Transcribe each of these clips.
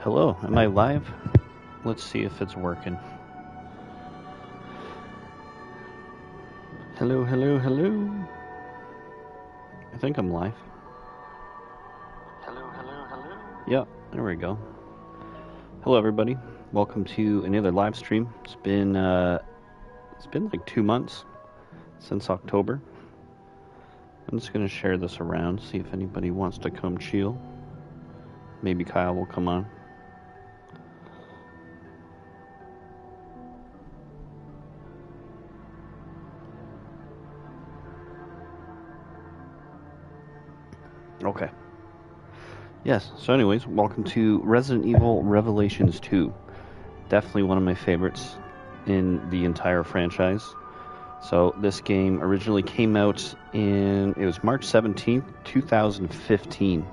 Hello, am I live? Let's see if it's working. Hello, hello, hello. I think I'm live. Hello, hello, hello. Yep, there we go. Hello, everybody. Welcome to another live stream. It's been like 2 months since October. I'm just gonna share this around, see if anybody wants to come chill. Maybe Kyle will come on. Okay. Yes, so anyways, welcome to Resident Evil Revelations 2. Definitely one of my favorites in the entire franchise. So this game originally came out it was March 17th, 2015.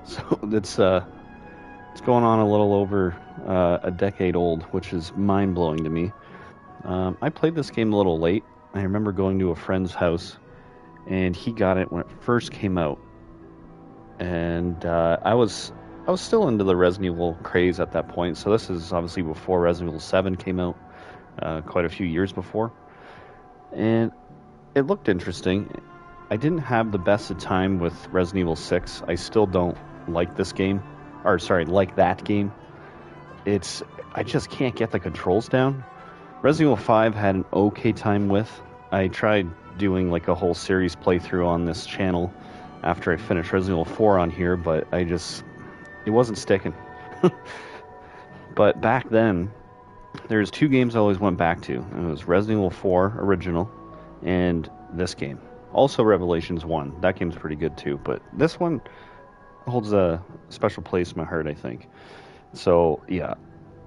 So it's going on a little over a decade old, which is mind-blowing to me. I played this game a little late. I remember going to a friend's house, and he got it when it first came out. And I was still into the Resident Evil craze at that point. So this is obviously before Resident Evil 7 came out, quite a few years before. And it looked interesting. I didn't have the best of time with Resident Evil 6. I still don't like this game. Or, sorry, like that game. I just can't get the controls down. Resident Evil 5 had an okay time with. I tried doing like a whole series playthrough on this channel after I finished Resident Evil 4 on here, but it wasn't sticking. But back then, there's two games I always went back to. It was Resident Evil 4 original and this game. Also Revelations 1. That game's pretty good too, but this one holds a special place in my heart, I think. So, yeah,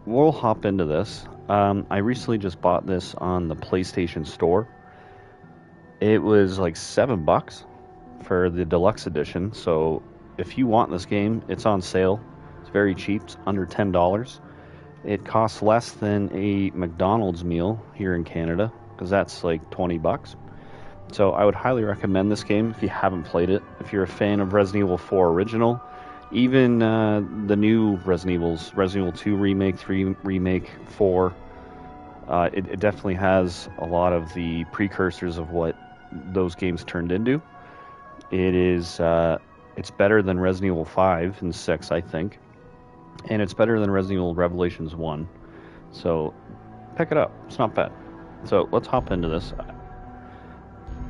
we'll hop into this. I recently just bought this on the PlayStation Store. It was like $7 for the deluxe edition, so if you want this game, it's on sale. It's very cheap. It's under $10. It costs less than a McDonald's meal here in Canada, because that's like $20. So I would highly recommend this game if you haven't played it. If you're a fan of Resident Evil 4 original, even the new Resident Evils, Resident Evil 2 Remake, 3 Remake, 4, it definitely has a lot of the precursors of what those games turned into. It's better than Resident Evil 5 and 6, I think. And it's better than Resident Evil Revelations 1. So pick it up. It's not bad. So let's hop into this.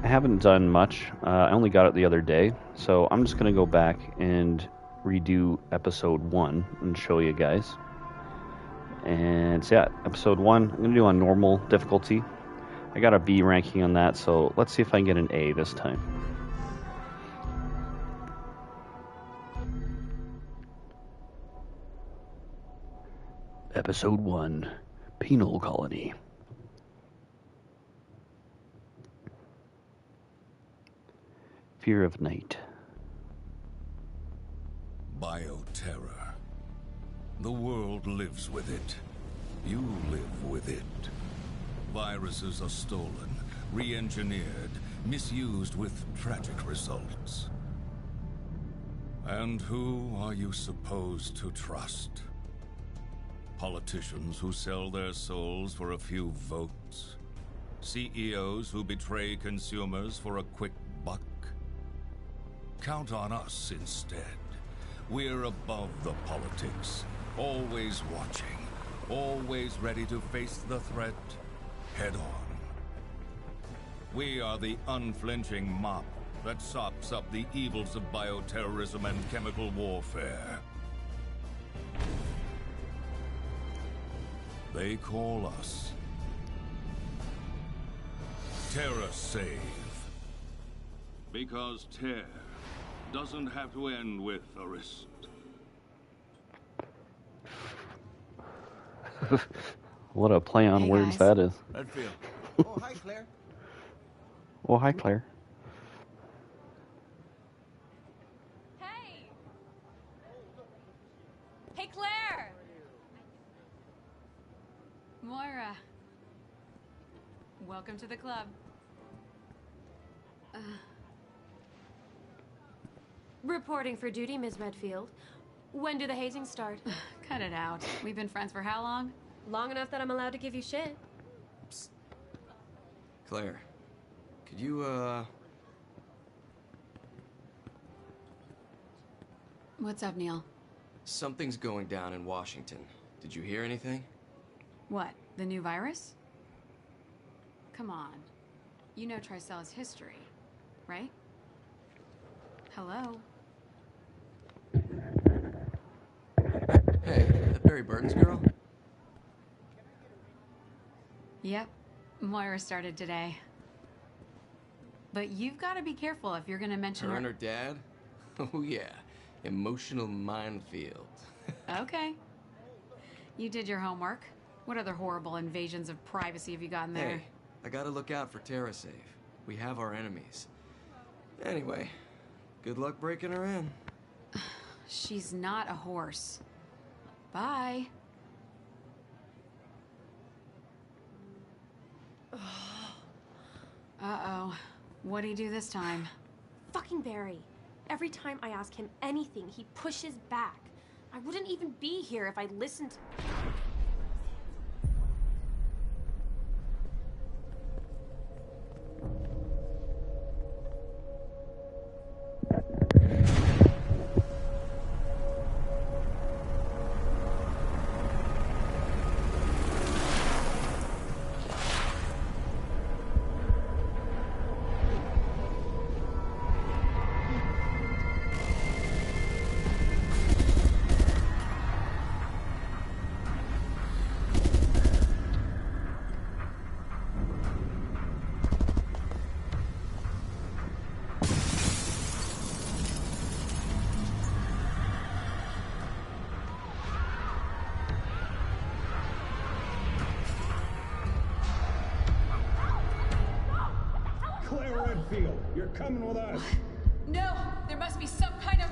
I haven't done much. I only got it the other day. So I'm just going to go back and redo episode 1 and show you guys. And so yeah, episode 1, I'm going to do on normal difficulty. I got a B ranking on that, so let's see if I can get an A this time. Episode 1, Penal Colony. Fear of Night. Bioterror. The world lives with it. You live with it. Viruses are stolen, re-engineered, misused with tragic results. And who are you supposed to trust? Politicians who sell their souls for a few votes? CEOs who betray consumers for a quick buck? Count on us instead. We're above the politics, always watching, always ready to face the threat head on. We are the unflinching mop that sops up the evils of bioterrorism and chemical warfare. They call us TerraSave. Because tear doesn't have to end with a wrist. What a play on words that is. Redfield. Oh, hi, Claire. Oh, hi, Claire. Hey! Hey, Claire! Moira. Welcome to the club. Reporting for duty, Ms. Medfield. When do the hazings start? Cut it out. We've been friends for how long? Long enough that I'm allowed to give you shit. Psst. Claire, could you, What's up, Neil? Something's going down in Washington. Did you hear anything? What, the new virus? Come on. You know Tricella's history, right? Hello? Hey, that Barry Burton's girl? Yep. Moira started today. But you've got to be careful if you're going to mention Her and her dad? Oh yeah, emotional minefield. Okay. You did your homework. What other horrible invasions of privacy have you gotten there? Hey, I gotta look out for TerraSafe. We have our enemies. Anyway, good luck breaking her in. She's not a horse. Bye. Uh-oh. What'd he do this time? Fucking Barry. Every time I ask him anything, he pushes back. I wouldn't even be here if I listened. Claire Redfield, you're coming with us. No! There must be some kind of...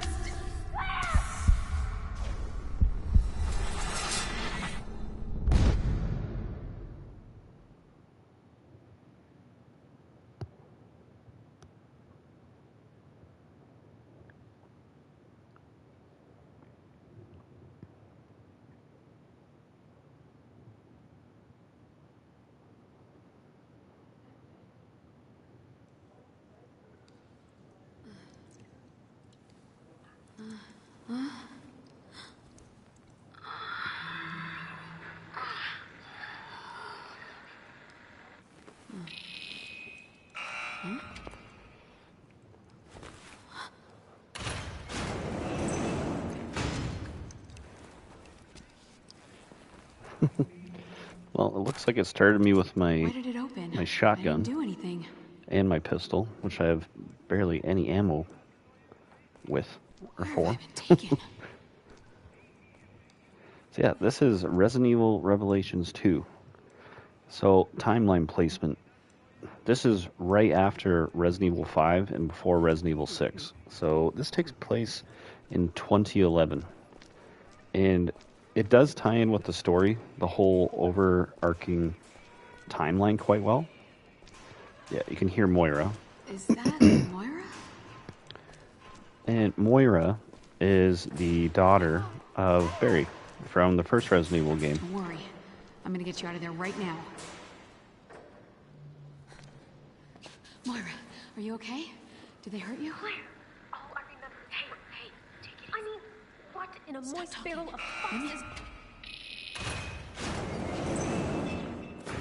Well, it looks like it started me with Why my did it open? my shotgun. I didn't do anything. and my pistol, which I have barely any ammo with or Where for. have I been taken? So yeah, this is Resident Evil Revelations 2. So timeline placement. This is right after Resident Evil 5 and before Resident Evil 6. So this takes place in 2011. And it does tie in with the story, the whole overarching timeline quite well. Yeah, you can hear Moira. Is that Moira? And Moira is the daughter of Barry from the first Resident Evil game. Don't worry. I'm gonna get you out of there right now. Moira, are you okay? Did they hurt you? Claire! Oh, I remember. Hey, take it easy. I mean, what in a moist talking. barrel of fuck is...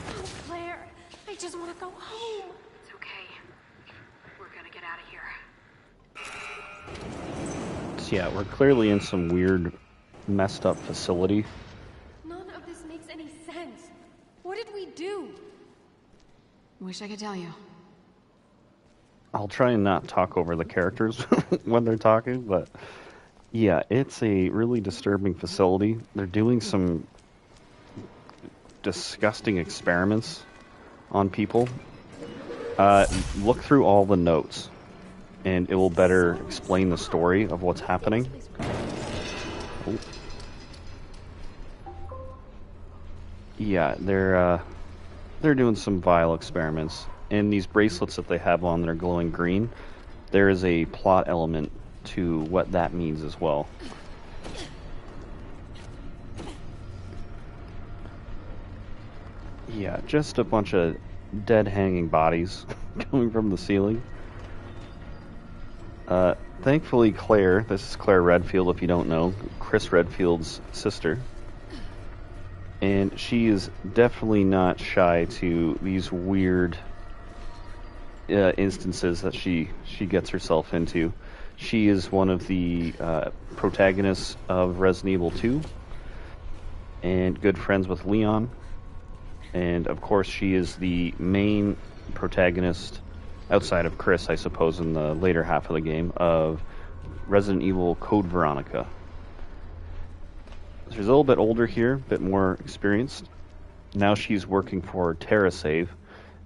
Oh, Claire, I just want to go home. It's okay. We're gonna get out of here. So yeah, we're clearly in some weird, messed up facility. None of this makes any sense. What did we do? Wish I could tell you. I'll try and not talk over the characters when they're talking, but yeah, it's a really disturbing facility. They're doing some disgusting experiments on people. Look through all the notes, and it will better explain the story of what's happening. Oh. Yeah, they're doing some vile experiments. And these bracelets that they have on that are glowing green, there is a plot element to what that means as well. Yeah, just a bunch of dead hanging bodies coming from the ceiling. Thankfully, Claire, this is Claire Redfield if you don't know, Chris Redfield's sister. And she is definitely not shy to these weird instances that she gets herself into. She is one of the protagonists of Resident Evil 2 and good friends with Leon. And of course, she is the main protagonist, outside of Chris, I suppose, in the later half of the game, of Resident Evil Code Veronica. She's a little bit older here, a bit more experienced. Now she's working for TerraSave,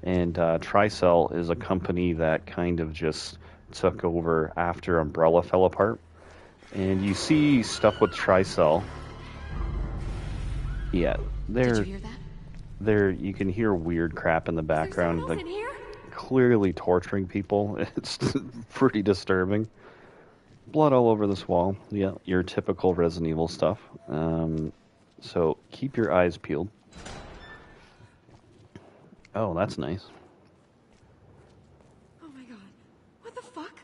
and Tricell is a company that kind of just took over after Umbrella fell apart. And you see stuff with Tricell. Yeah, Did you hear that? You can hear weird crap in the background, Is there like someone in here? clearly torturing people. It's pretty disturbing. Blood all over this wall. Yeah, your typical Resident Evil stuff. So keep your eyes peeled. Oh, that's nice. Oh my god. What the fuck?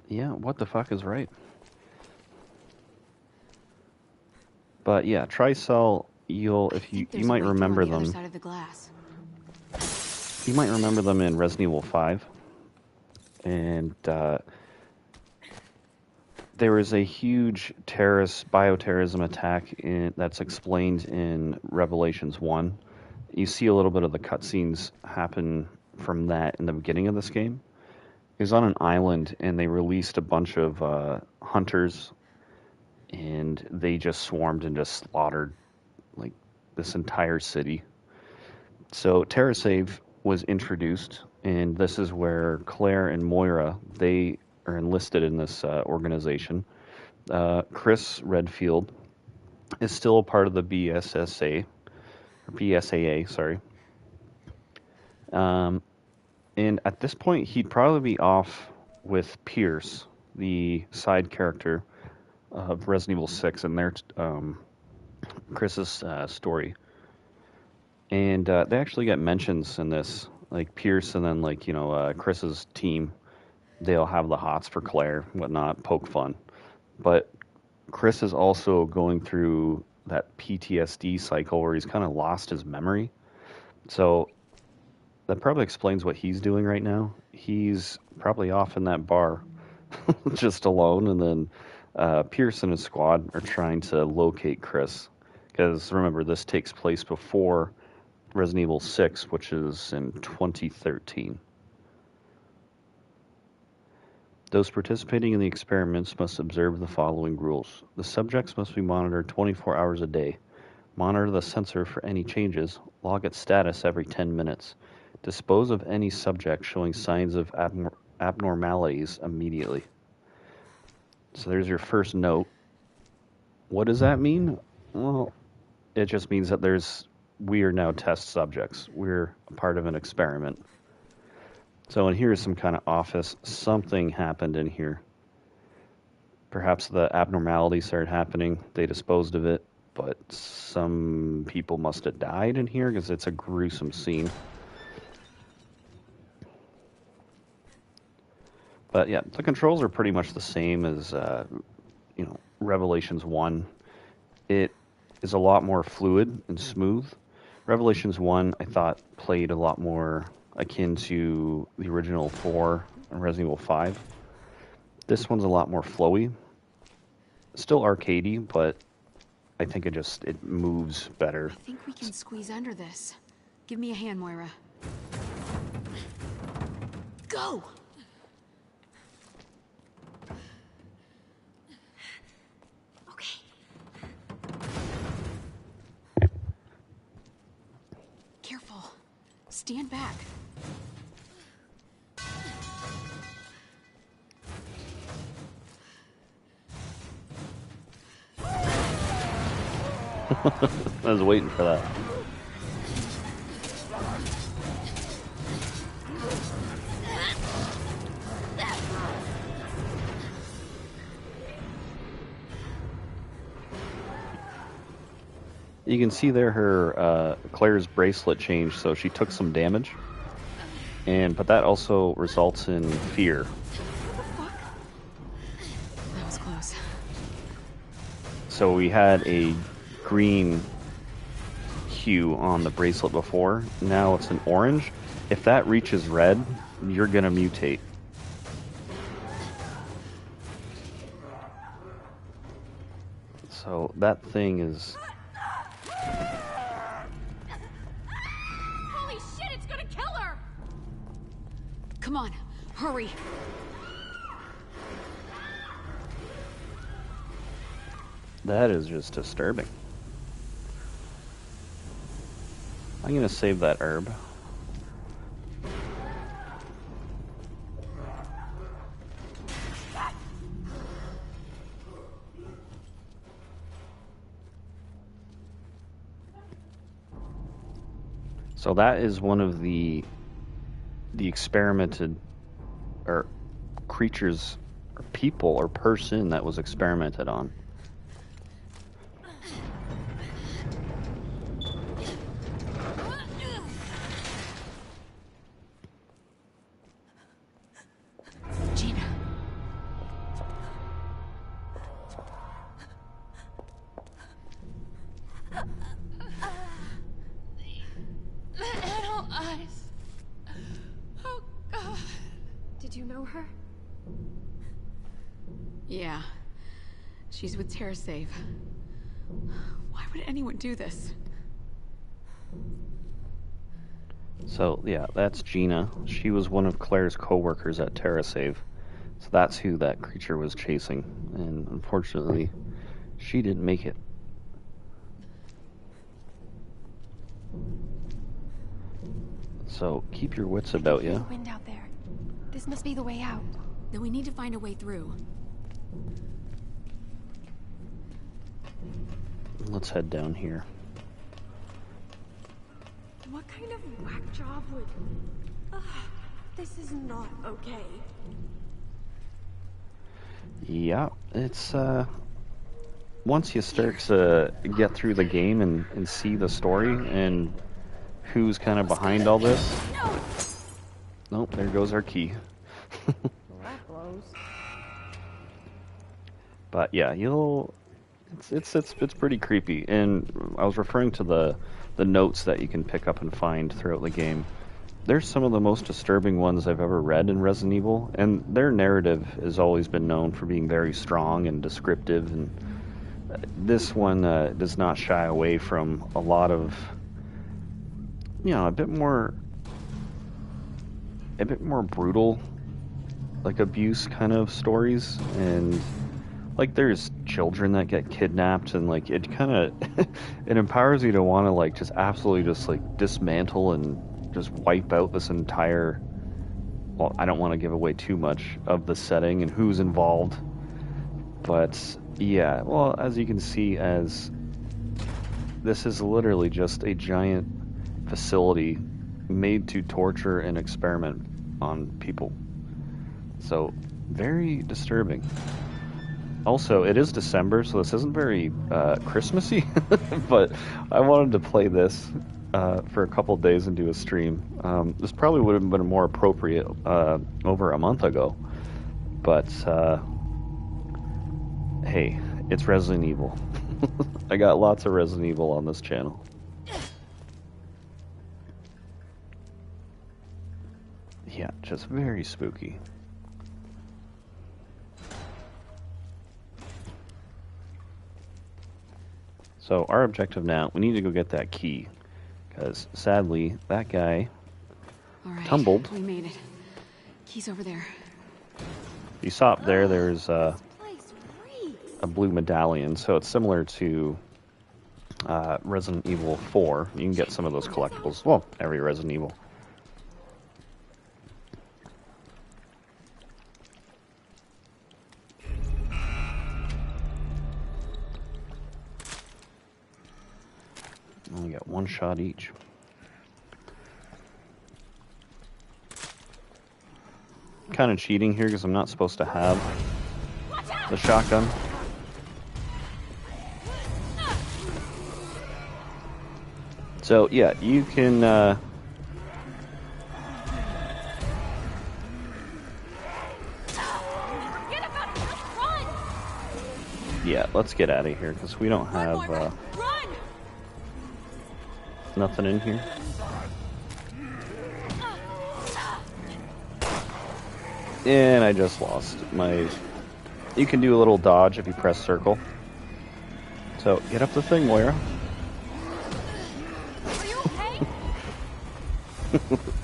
Yeah, what the fuck is right? But yeah, Tricell, you There's a might way through on remember the other them. side of the glass. You might remember them in Resident Evil 5. And there was a huge bioterrorism attack that's explained in Revelations 1. You see a little bit of the cutscenes happen from that in the beginning of this game. It was on an island, and they released a bunch of hunters, and they just swarmed and just slaughtered like this entire city. So TerraSave was introduced, and this is where Claire and Moira, they are enlisted in this organization. Chris Redfield is still a part of the BSAA, sorry. And at this point, he'd probably be off with Pierce, the side character of Resident Evil 6, and their Chris's story. And they actually get mentions in this, like Pierce and then Chris's team. They'll have the hots for Claire, whatnot, poke fun. But Chris is also going through that PTSD cycle where he's kind of lost his memory. So that probably explains what he's doing right now. He's probably off in that bar just alone, and then Pierce and his squad are trying to locate Chris. Because remember, this takes place before Resident Evil 6, which is in 2013. Those participating in the experiments must observe the following rules. The subjects must be monitored 24 hours a day. Monitor the sensor for any changes. Log its status every 10 minutes. Dispose of any subject showing signs of abnormalities immediately. So there's your first note. What does that mean? Well, it just means that we are now test subjects. We're a part of an experiment. So in here is some kind of office. Something happened in here. Perhaps the abnormality started happening. They disposed of it, but some people must have died in here because it's a gruesome scene. But yeah, the controls are pretty much the same as Revelations 1. It is a lot more fluid and smooth. Revelations 1, I thought, played a lot more akin to the original 4 and Resident Evil 5. This one's a lot more flowy. Still arcadey, but I think it moves better. I think we can squeeze under this. Give me a hand, Moira. Go! Okay. Careful. Stand back. I was waiting for that. you can see there her Claire's bracelet changed, so she took some damage, but that also results in fear. What the fuck? That was close. So we had a green hue on the bracelet before. Now it's an orange. If that reaches red, you're gonna mutate. So that thing is... Holy shit, it's gonna kill her! Come on, hurry. That is just disturbing. I'm gonna save that herb. So that is one of the experimented, or creatures, or people, or person that was experimented on. Gina. Little eyes. Oh, God. Did you know her? Yeah. She's with TerraSave. Why would anyone do this? So yeah, that's Gina. She was one of Claire's co-workers at TerraSave. So that's who that creature was chasing. And unfortunately, she didn't make it. So keep your wits about you. Wind out there. This must be the way out. Then we need to find a way through. Let's head down here. What kind of whack job would... Ugh, this is not okay. Yeah, it's once you start to get through the game and see the story and who's kind of behind all this. No! Nope, there goes our key. That blows. But yeah, it's pretty creepy. And I was referring to the notes that you can pick up and find throughout the game. There's some of the most disturbing ones I've ever read in Resident Evil, and their narrative has always been known for being very strong and descriptive, and this one does not shy away from a lot of, a bit more brutal, like abuse kind of stories, and like there's children that get kidnapped, and like it kind of it empowers you to want to like just absolutely just like dismantle and just wipe out this entire, well, I don't want to give away too much of the setting and who's involved, but yeah, well, as you can see, as this is literally just a giant facility made to torture and experiment on people. So very disturbing. Also, it is December, so this isn't very Christmassy, but I wanted to play this for a couple days and do a stream. This probably would have been more appropriate over a month ago, but hey, it's Resident Evil. I got lots of Resident Evil on this channel. Yeah, just very spooky. So our objective now, we need to go get that key, because sadly that guy tumbled. We made it. Key's over there. You saw up there, there's a blue medallion, so it's similar to Resident Evil 4. You can get some of those collectibles. Well, every Resident Evil. We got one shot each. Kind of cheating here because I'm not supposed to have the shotgun. So yeah, you can. Forget about it. Just run. Yeah, let's get out of here because we don't have Run. nothing in here. And I just lost my... You can do a little dodge if you press circle. So, get up the thing, Moira. Are you okay?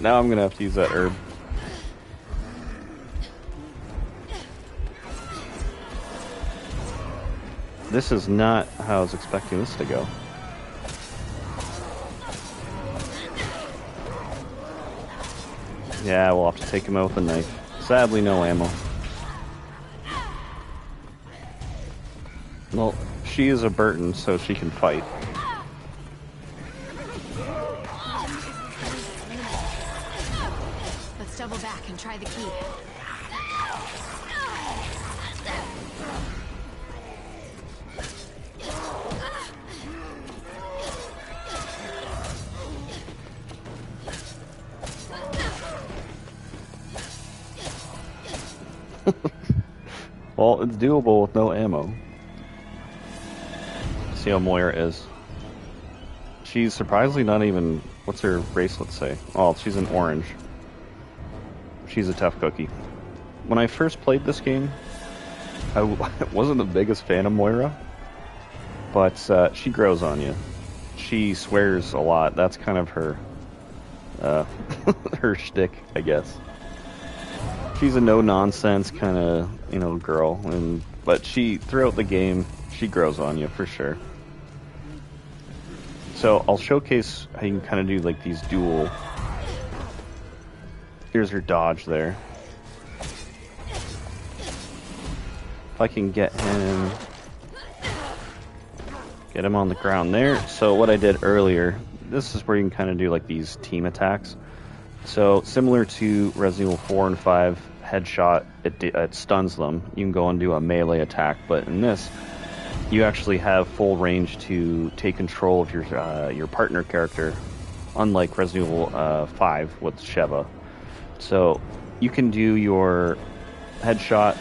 Now I'm going to have to use that herb. This is not how I was expecting this to go. Yeah, we'll have to take him out with a knife. Sadly, no ammo. Well, she is a Burton, so she can fight. Let's double back and try the key. Well, it's doable with no ammo. See how Moira is. She's surprisingly not even... What's her bracelet say? Oh, she's an orange. She's a tough cookie. When I first played this game, I wasn't the biggest fan of Moira. But she grows on you. She swears a lot. That's kind of her... her shtick, I guess. She's a no-nonsense kind of, you know, girl, but throughout the game, she grows on you for sure. So I'll showcase how you can kind of do like these dual. Here's her dodge there. If I can get him on the ground there. So what I did earlier, this is where you can kind of do like these team attacks. So, similar to Resident Evil 4 and 5, headshot, it stuns them. You can go and do a melee attack, but in this, you actually have full range to take control of your partner character, unlike Resident Evil 5 with Sheva. So, you can do your headshot,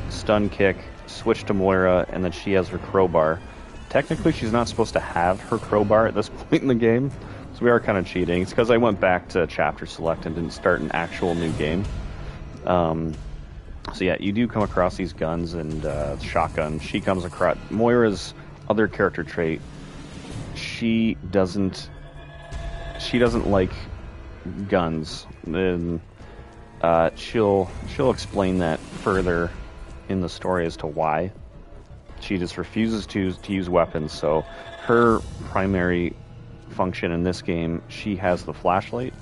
stun kick, switch to Moira, and then she has her crowbar. Technically, she's not supposed to have her crowbar at this point in the game. So we are kind of cheating. It's because I went back to chapter select and didn't start an actual new game. So yeah, you do come across these guns and shotgun. She comes across Moira's other character trait. She doesn't like guns, and she'll explain that further in the story as to why. She just refuses to use weapons. So her primary function in this game, she has the flashlight.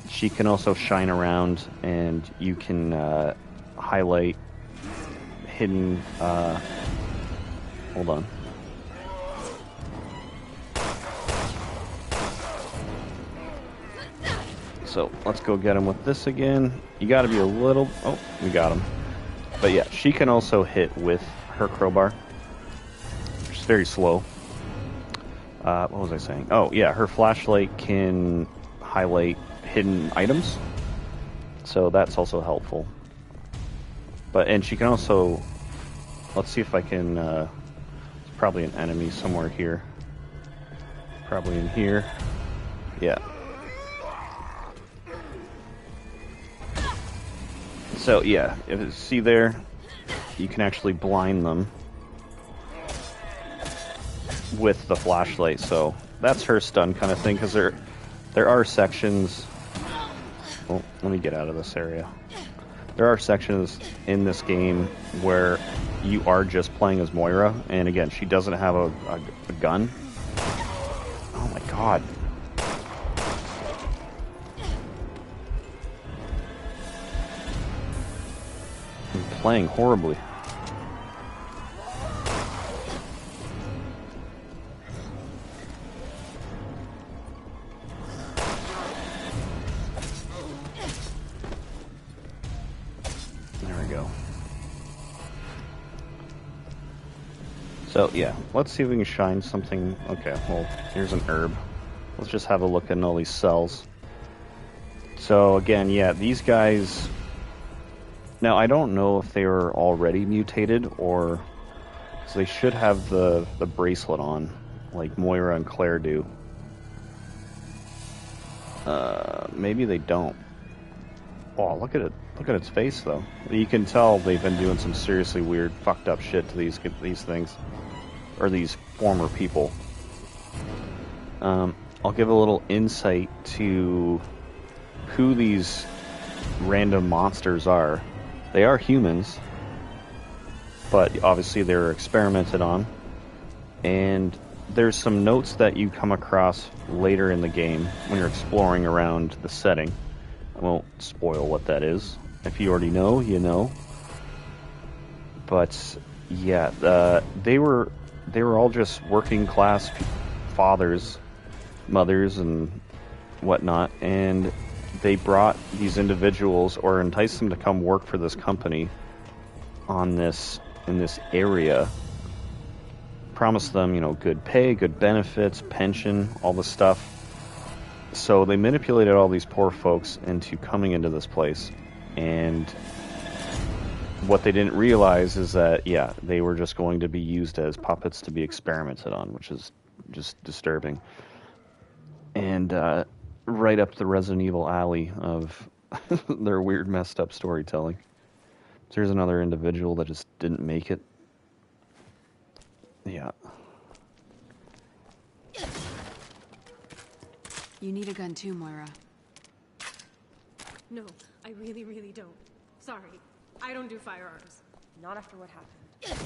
She can also shine around, and you can highlight hidden hold on. So let's go get him with this again. You got to be a little... Oh, we got him. But yeah, she can also hit with her crowbar. She's very slow. What was I saying? Oh, yeah, her flashlight can highlight hidden items, so that's also helpful. And she can also... Let's see if I can... There's probably an enemy somewhere here. Probably in here. Yeah. So, yeah, see there? You can actually blind them with the flashlight, so that's her stun kind of thing, because there are sections... Oh, let me get out of this area. There are sections in this game where you are just playing as Moira, and again, she doesn't have a gun. Oh my god. I'm playing horribly. So, yeah, let's see if we can shine something. Okay, well, here's an herb. let's just have a look at all these cells. So again, yeah, these guys... Now, I don't know if they were already mutated, or... So they should have the bracelet on, like Moira and Claire do. Maybe they don't. Oh, look at it. Look at its face, though. You can tell they've been doing some seriously weird, fucked up shit to these things. Or these former people. I'll give a little insight to who these random monsters are. They are humans, but obviously they're experimented on. And there's some notes that you come across later in the game when you're exploring around the setting. I won't spoil what that is. If you already know, you know. But yeah, they were all just working class fathers, mothers, and whatnot, and they brought these individuals or enticed them to come work for this company in this area. Promised them, you know, good pay, good benefits, pension, all this stuff. So they manipulated all these poor folks into coming into this place, and what they didn't realize is that, yeah, they were just going to be used as puppets to be experimented on, which is just disturbing. And right up the Resident Evil alley of their weird, messed up storytelling. So here's another individual that just didn't make it. Yeah. You need a gun too, Moira. No, I really, really don't. Sorry. I don't do firearms. Not after what happened.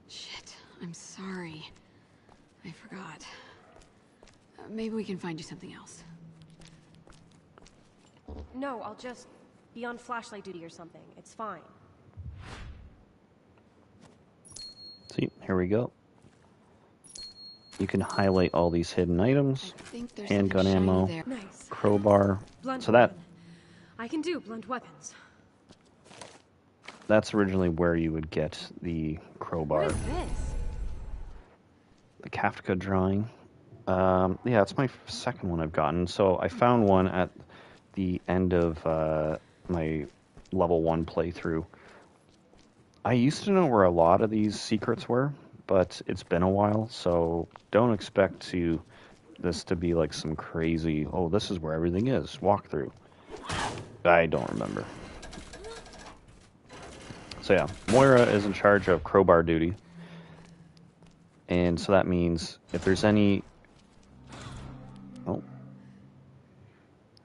Shit, I'm sorry. I forgot. Maybe we can find you something else. No, I'll just be on flashlight duty or something. It's fine. See, here we go. You can highlight all these hidden items. I think there's Handgun something shiny ammo. there. Nice. Crowbar. Blunt So that weapon. I can do blunt weapons. that's originally where you would get the crowbar. What is this? The Kafka drawing. Yeah, it's my second one I've gotten. So I found one at the end of my level 1 playthrough. I used to know where a lot of these secrets were, but it's been a while, so don't expect this to be like some crazy, oh, this is where everything is, walkthrough. I don't remember. So yeah, Moira is in charge of crowbar duty. And so that means if there's any... Oh.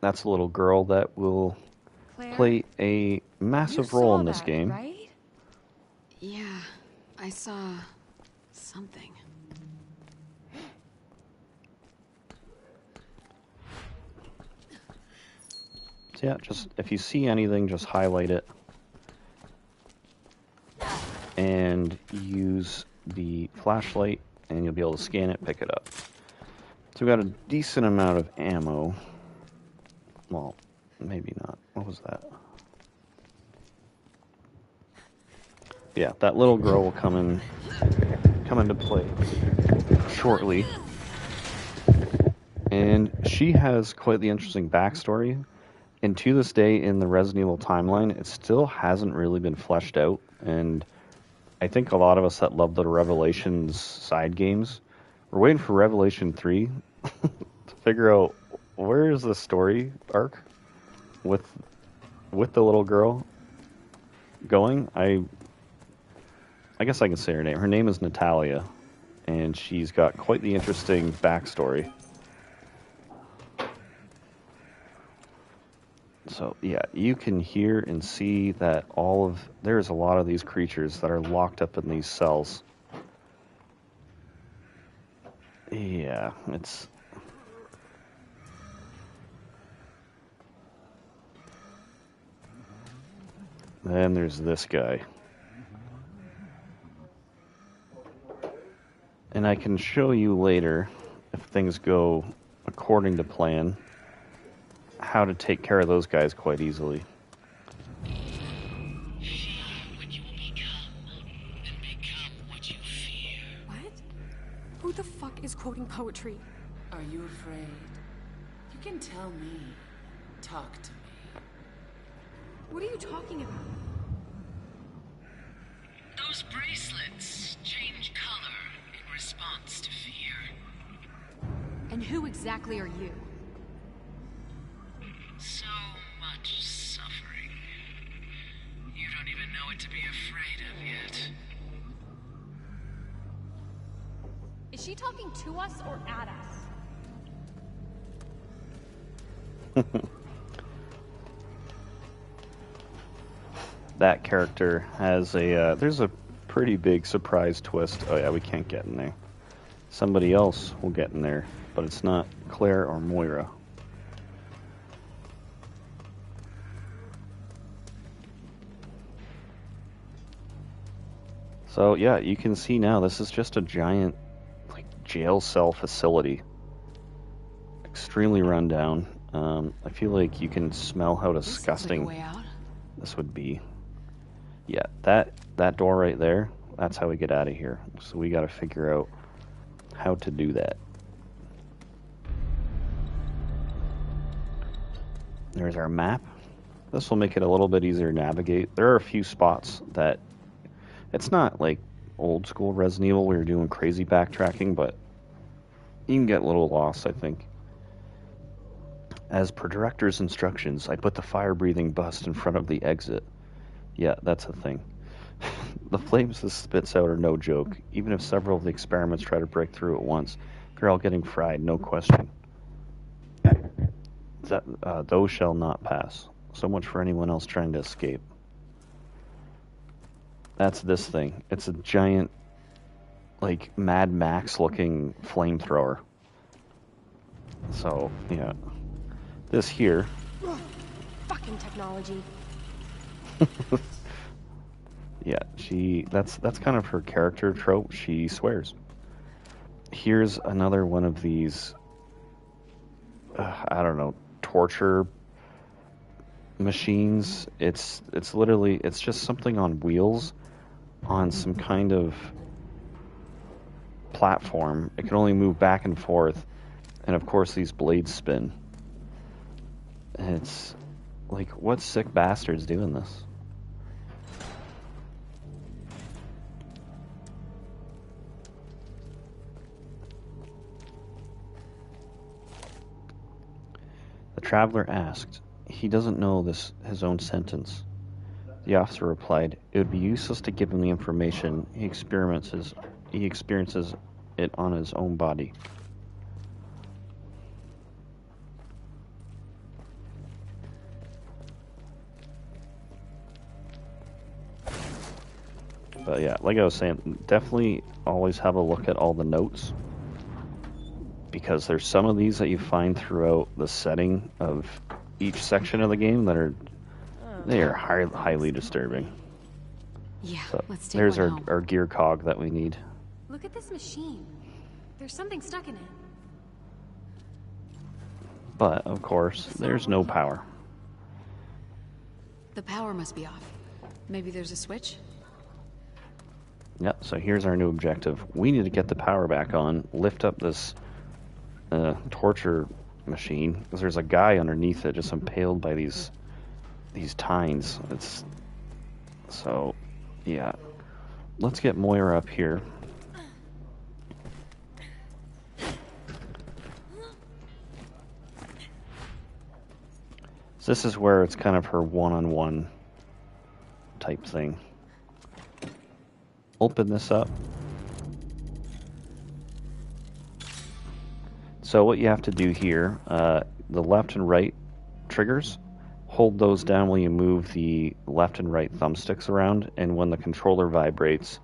That's a little girl that will Claire? play a massive You role saw in this that, game. Right? Yeah, I saw something. So yeah, just if you see anything, just highlight it. And use the flashlight, and you'll be able to scan it, pick it up. So we've got a decent amount of ammo. Well, maybe not. What was that? Yeah, that little girl will come into play shortly. And she has quite the interesting backstory. And to this day in the Resident Evil timeline, it still hasn't really been fleshed out. And I think a lot of us that love the Revelations side games, we're waiting for Revelation 3 to figure out where is the story arc with the little girl going. I guess I can say her name. Her name is Natalia, and she's got quite the interesting backstory. So, yeah, you can hear and see that there's a lot of these creatures that are locked up in these cells. Yeah, it's... Then there's this guy. And I can show you later, if things go according to plan, how to take care of those guys quite easily. What? Who the fuck is quoting poetry? Are you afraid? You can tell me. Talk to me. What are you talking about? Those bracelets change color in response to fear. And who exactly are you? So much suffering. You don't even know what to be afraid of yet. Is she talking to us or at us? That character has a, there's a pretty big surprise twist. Oh yeah, we can't get in there. Somebody else will get in there, but it's not Claire or Moira. So yeah, you can see now this is just a giant like jail cell facility. Extremely run down. I feel like you can smell how disgusting This looks like a way out. this would be. Yeah, that door right there, that's how we get out of here. So we got to figure out how to do that. There's our map. This will make it a little bit easier to navigate. There are a few spots that it's not like old school Resident Evil where you're doing crazy backtracking, but you can get a little lost, I think. As per director's instructions, I put the fire-breathing bust in front of the exit. Yeah, that's a thing. The flames this spits out are no joke. Even if several of the experiments try to break through at once, they're all getting fried, no question. Those shall not pass. So much for anyone else trying to escape. That's this thing. It's a giant, like, Mad Max-looking flamethrower. So, yeah. This here. Fucking technology. Yeah, that's kind of her character trope. She swears. Here's another one of these, I don't know, torture machines. It's literally, it's just something on wheels on some kind of platform. It can only move back and forth, and of course these blades spin. And it's like, what sick bastard's doing this? The traveler asked. He doesn't know his own sentence. The officer replied, it would be useless to give him the information. He experiences it on his own body. But yeah, like I was saying, definitely always have a look at all the notes, because there's some of these that you find throughout the setting of each section of the game that are highly disturbing. Yeah, So let's take there's one home. our gear cog that we need. Look at this machine. There's something stuck in it. But of course, there's no power. The power must be off. Maybe there's a switch? Yep, so here's our new objective. We need to get the power back on, lift up this torture machine, because there's a guy underneath it just impaled by these tines. It's so, yeah. Let's get Moira up here. So this is where it's kind of her one-on-one type thing. Open this up. So what you have to do here, the left and right triggers, hold those down while you move the left and right thumbsticks around, and when the controller vibrates,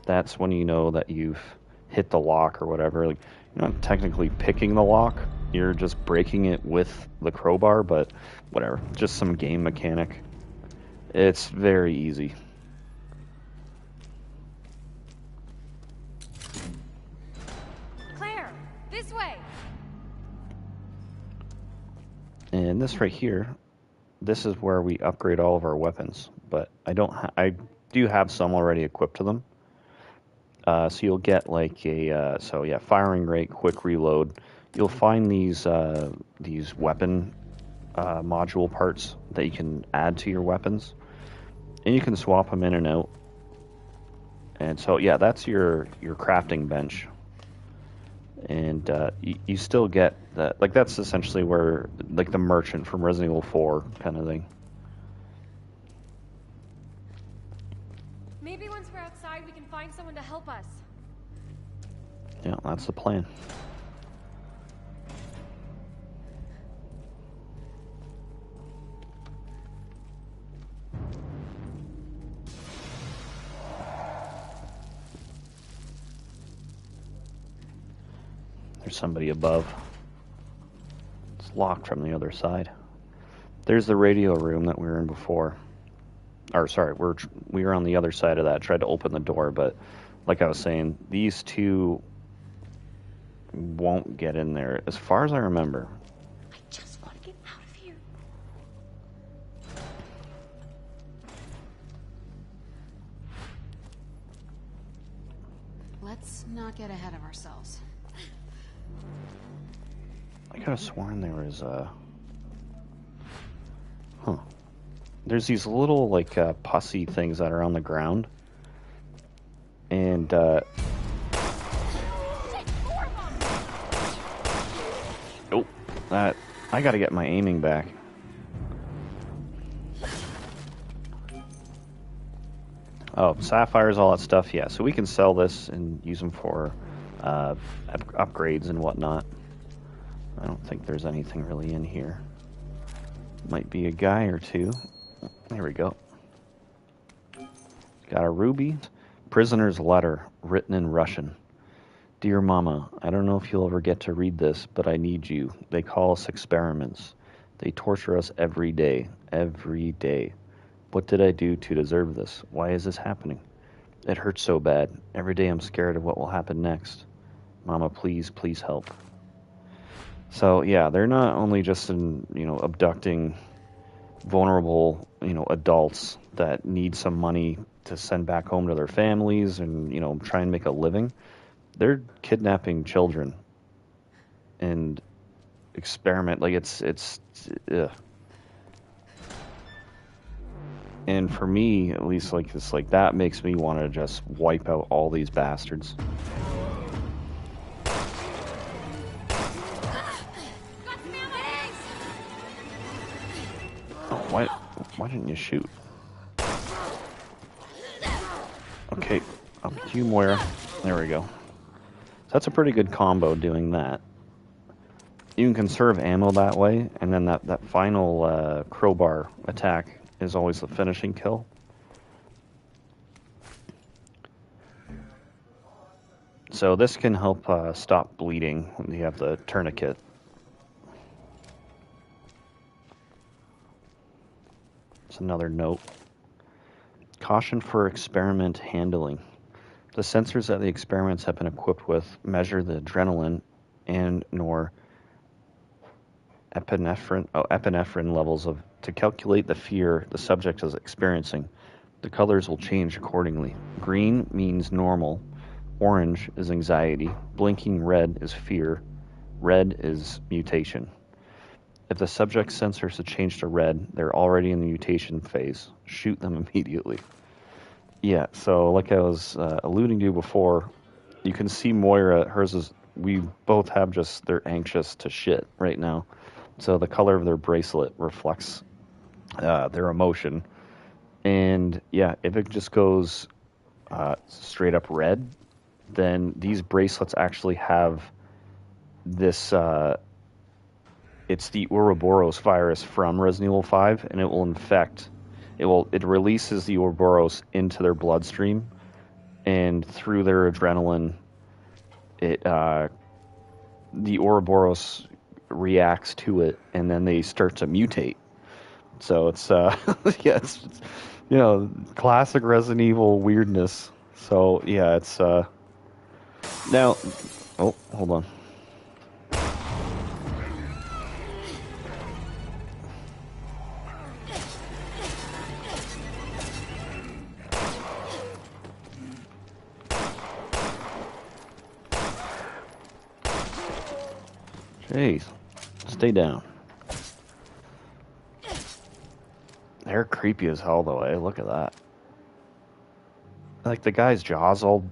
that's when you know that you've hit the lock or whatever. Like, you're not technically picking the lock, you're just breaking it with the crowbar, but whatever. Just some game mechanic. It's very easy. Claire, this way. And this right here, this is where we upgrade all of our weapons. But I do have some already equipped to them. So you'll get like a, firing rate, quick reload. you'll find these weapon module parts that you can add to your weapons, and you can swap them in and out. And so yeah, that's your crafting bench, and you still get that. Like that's essentially where like the merchant from Resident Evil 4 kind of thing. Maybe once we're outside, we can find someone to help us. Yeah, that's the plan. There's somebody above. It's locked from the other side. There's the radio room that we were in before. Or sorry, we were on the other side of that. Tried to open the door, but like I was saying, these two won't get in there, as far as I remember. I just want to get out of here. Let's not get ahead of ourselves. I could have sworn there was There's these little, like, pussy things that are on the ground. And, Oh, that... I gotta get my aiming back. Oh, sapphires, all that stuff, yeah. So we can sell this and use them for upgrades and whatnot. I don't think there's anything really in here. Might be a guy or two. There we go. Got a ruby. Prisoner's letter, written in Russian. Dear Mama, I don't know if you'll ever get to read this, but I need you. They call us experiments. They torture us every day. Every day. What did I do to deserve this? Why is this happening? It hurts so bad. Every day I'm scared of what will happen next. Mama, please, please help. So, yeah, they're not only just abducting vulnerable, adults that need some money to send back home to their families and, try and make a living. They're kidnapping children and experiment. Like, it's ugh. And for me, at least, that makes me want to just wipe out all these bastards. Oh, why didn't you shoot? Okay, up to you, Moira. There we go. So that's a pretty good combo doing that. You can conserve ammo that way, and then that final crowbar attack is always the finishing kill. So this can help stop bleeding when you have the tourniquet. It's another note. Caution for experiment handling. The sensors that the experiments have been equipped with measure the adrenaline and nor epinephrine levels to calculate the fear the subject is experiencing. The colors will change accordingly. Green means normal. Orange is anxiety. Blinking red is fear. Red is mutation. If the subject's sensors have changed to red, they're already in the mutation phase. Shoot them immediately. Yeah, so like I was alluding to before, you can see Moira, hers is, we both have just, they're anxious to shit right now. So the color of their bracelet reflects their emotion. And yeah, if it just goes straight up red, then these bracelets actually have this, it's the Ouroboros virus from Resident Evil 5, and it will infect, it releases the Ouroboros into their bloodstream, and through their adrenaline, the Ouroboros reacts to it, and then they start to mutate. So it's yeah, it's classic Resident Evil weirdness. So yeah, it's now, oh, hold on. Jeez. Stay down. They're creepy as hell, though, eh? Look at that. Like, the guy's jaws all...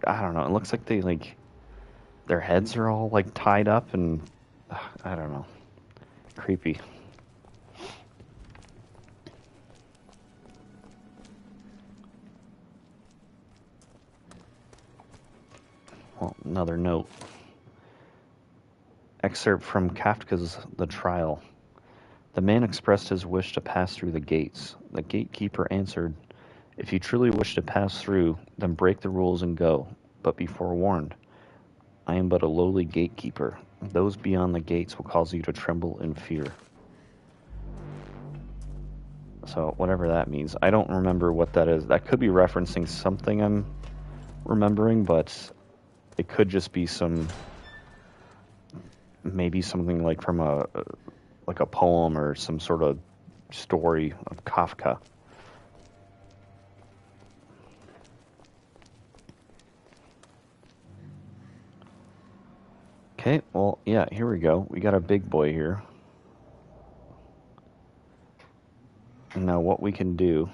I don't know. It looks like they, like... Their heads are all, like, tied up and... I don't know. Creepy. Well, another note. Excerpt from Kafka's The Trial. The man expressed his wish to pass through the gates. The gatekeeper answered, "If you truly wish to pass through, then break the rules and go. But be forewarned. I am but a lowly gatekeeper. Those beyond the gates will cause you to tremble in fear." So, whatever that means. I don't remember what that is. That could be referencing something I'm remembering, but it could just be some... Maybe something like from a poem or some sort of story of Kafka. Okay, well, yeah, here we go. We got a big boy here. And now what we can do,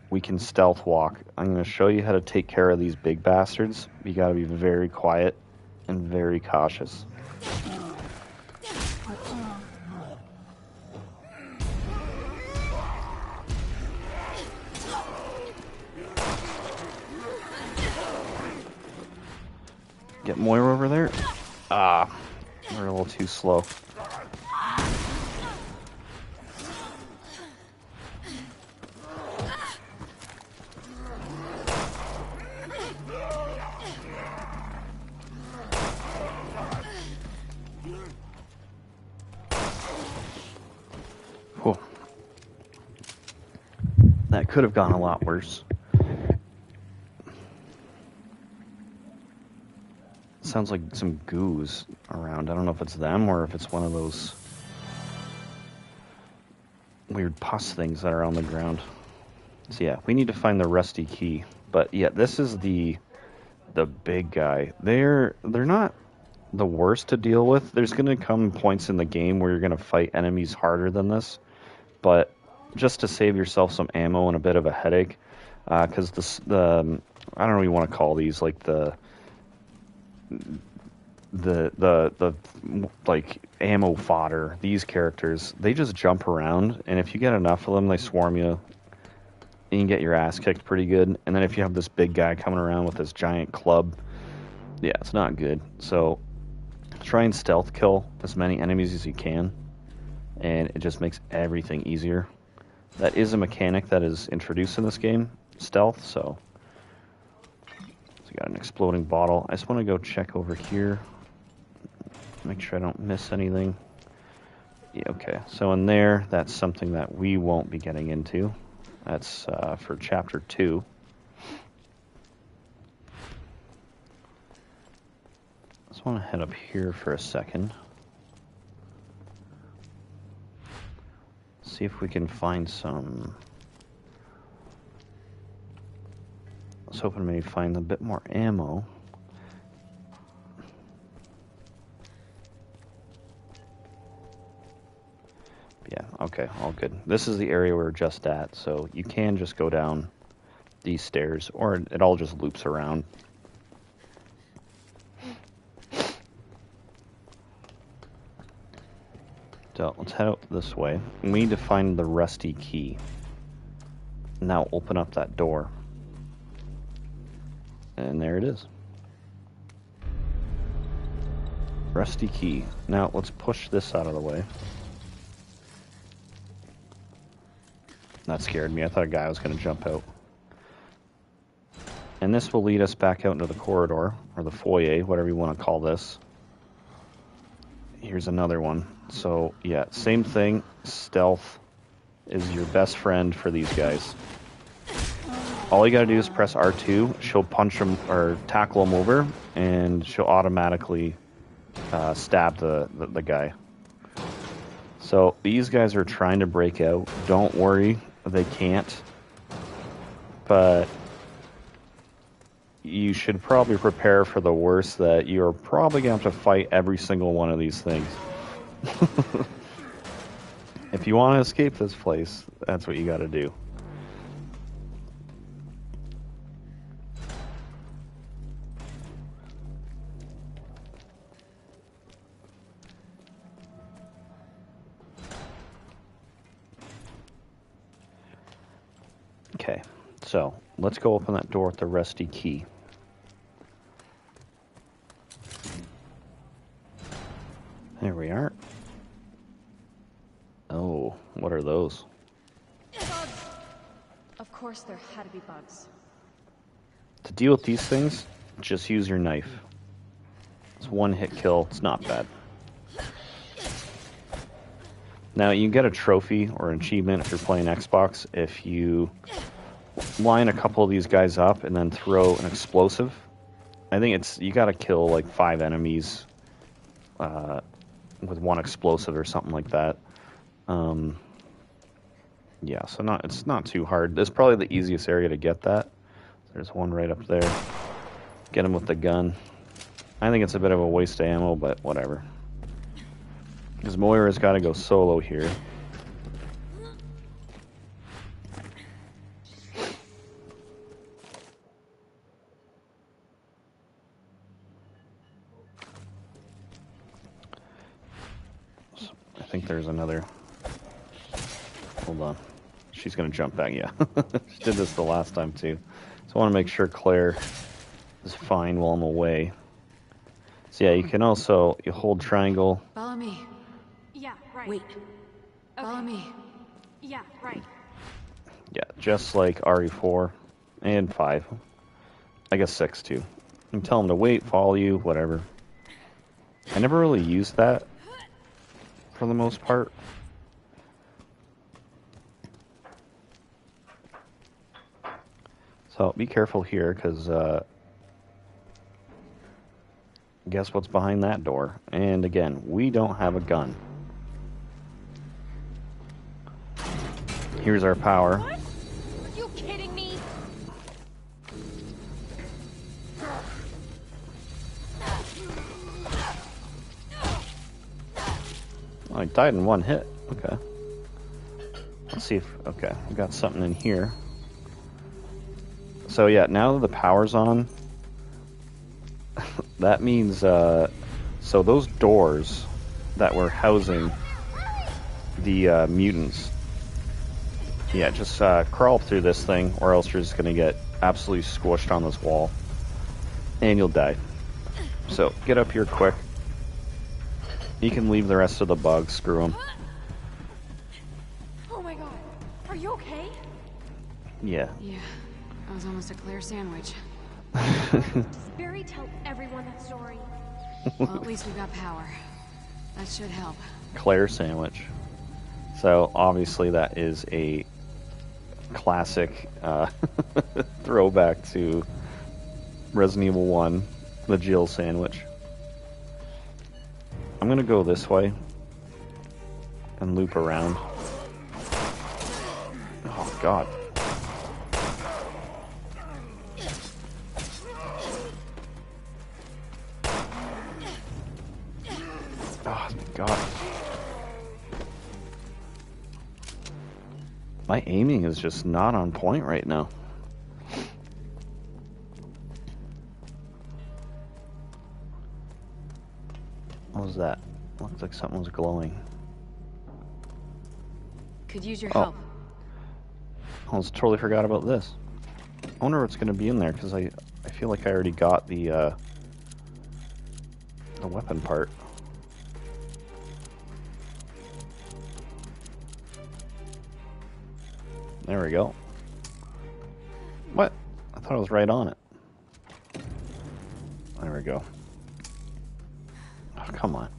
we can stealth walk. I'm going to show you how to take care of these big bastards. You got to be very quiet and very cautious. Get Moira over there. Ah, we're a little too slow. Whew. That could have gone a lot worse. Sounds like some goos around. I don't know if it's them or if it's one of those weird pus things that are on the ground. So yeah, we need to find the rusty key. But yeah, this is the big guy. They're not the worst to deal with. There's going to come points in the game where you're going to fight enemies harder than this. But just to save yourself some ammo and a bit of a headache, because I don't know what you want to call these, like the like ammo fodder, these characters, they just jump around, and if you get enough of them, they swarm you, and you can get your ass kicked pretty good. And then if you have this big guy coming around with this giant club, yeah, it's not good. So try and stealth kill as many enemies as you can, and it just makes everything easier. That is a mechanic that is introduced in this game, stealth, so we got an exploding bottle. I just want to go check over here. Make sure I don't miss anything. Yeah, okay. So in there, that's something that we won't be getting into. That's for Chapter 2. I just want to head up here for a second. See if we can find some... I was hoping to maybe find a bit more ammo. Yeah, okay, all good. This is the area we're just at, so you can just go down these stairs, or it all just loops around. So let's head out this way. We need to find the rusty key. Now open up that door. And there it is. Rusty key. Now let's push this out of the way. That scared me. I thought a guy was going to jump out. And this will lead us back out into the corridor, or the foyer, whatever you want to call this. Here's another one. So, yeah, same thing. Stealth is your best friend for these guys. All you gotta do is press R2. She'll punch him or tackle him over, and she'll automatically stab the guy. So these guys are trying to break out. Don't worry, they can't. But you should probably prepare for the worst, that you're probably going to have to fight every single one of these things. If you want to escape this place, that's what you got to do. Okay, so let's go open that door with the rusty key. There we are. Oh, what are those? Bugs! Of course there had to be bugs. To deal with these things, just use your knife. It's one hit kill, it's not bad. Now, you can get a trophy or an achievement if you're playing Xbox if you line a couple of these guys up and then throw an explosive. I think it's, you gotta kill like 5 enemies with one explosive or something like that. Yeah, so it's not too hard. It's probably the easiest area to get that. There's one right up there. Get him with the gun. I think it's a bit of a waste of ammo, but whatever. Because Moira's got to go solo here. I think there's another... Hold on. She's going to jump back, yeah. She did this the last time, too. So I want to make sure Claire is fine while I'm away. So yeah, you can also... You hold triangle. Follow me. Yeah, right. Wait. Follow me. Yeah, right. Yeah, just like RE4 and 5. I guess 6, too. You can tell them to wait, follow you, whatever. I never really used that, for the most part. So be careful here, because guess what's behind that door? And again, we don't have a gun. Here's our power. What? Are you kidding me? Oh, I died in one hit. Okay. Let's see if... Okay, we got something in here. So yeah, now that the power's on, that means, so those doors that were housing the mutants, yeah, just crawl through this thing, or else you're just going to get absolutely squished on this wall, and you'll die. So, get up here quick. You can leave the rest of the bugs, screw them. Oh my god. Are you okay? Yeah. Yeah, that was almost a Claire sandwich. Does Barry tell everyone that story? Well, at least we got power. That should help. Claire sandwich. So, obviously that is a classic throwback to Resident Evil 1, the Jill sandwich. I'm gonna go this way and loop around. Oh god. Oh god. My aiming is just not on point right now. What was that? Looked like something was glowing. Could use your Oh. help. I almost totally forgot about this. I wonder what's going to be in there, because I feel like I already got the weapon part. There we go. What? I thought I was right on it. There we go. Oh, come on.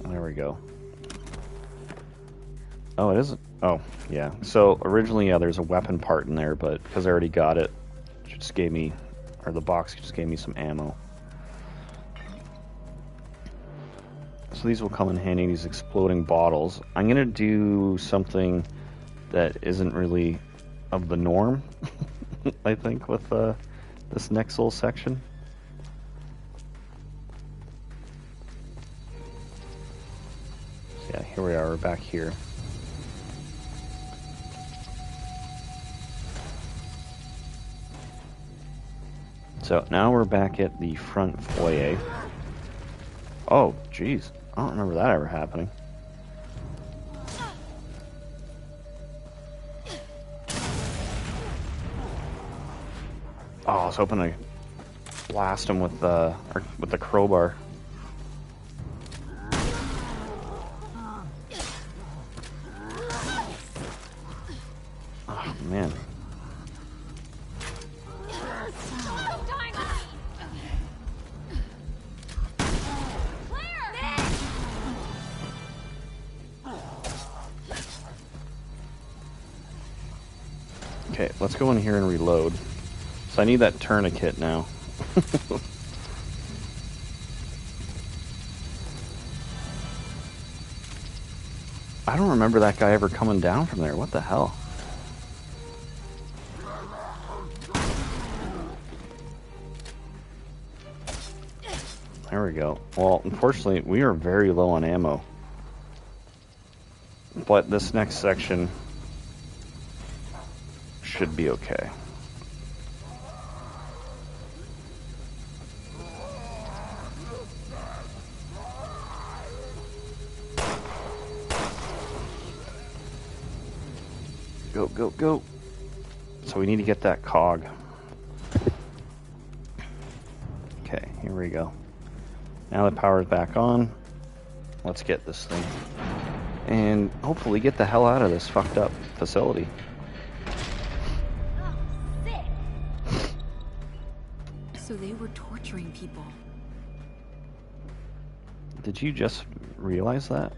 There we go. Oh, it isn't. Oh, yeah. So originally, yeah, there's a weapon part in there, but because I already got it, it just gave me, or the box just gave me some ammo. So these will come in handy, these exploding bottles. I'm gonna do something that isn't really of the norm, I think, with this next little section. So yeah, here we are, we're back here. So now we're back at the front foyer. Oh, jeez. I don't remember that ever happening. Oh, I was hoping to blast him with the crowbar. Oh, man. Okay, let's go in here and reload. So I need that tourniquet now. I don't remember that guy ever coming down from there. What the hell? There we go. Well, unfortunately, we are very low on ammo. But this next section should be okay. Go, go, go. So we need to get that cog. Okay, here we go. Now the power's back on. Let's get this thing. And hopefully get the hell out of this fucked up facility. So they were torturing people. Did you just realize that?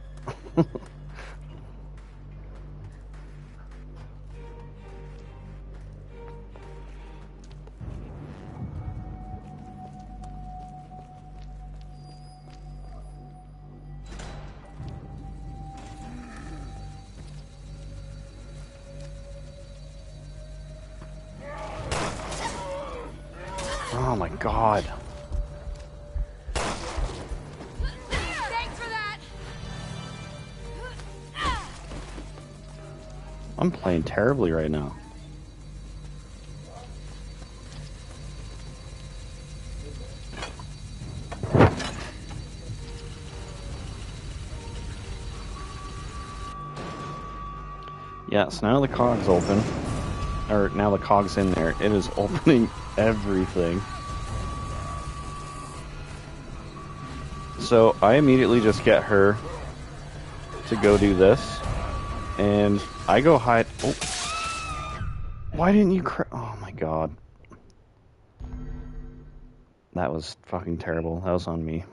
Oh my god. Thanks for that. I'm playing terribly right now. Yeah, so now the cog's open. Or now the cog's in there. It is opening everything. So I immediately just get her to go do this. And I go hide. Oh. Why didn't you oh my god. That was fucking terrible. That was on me.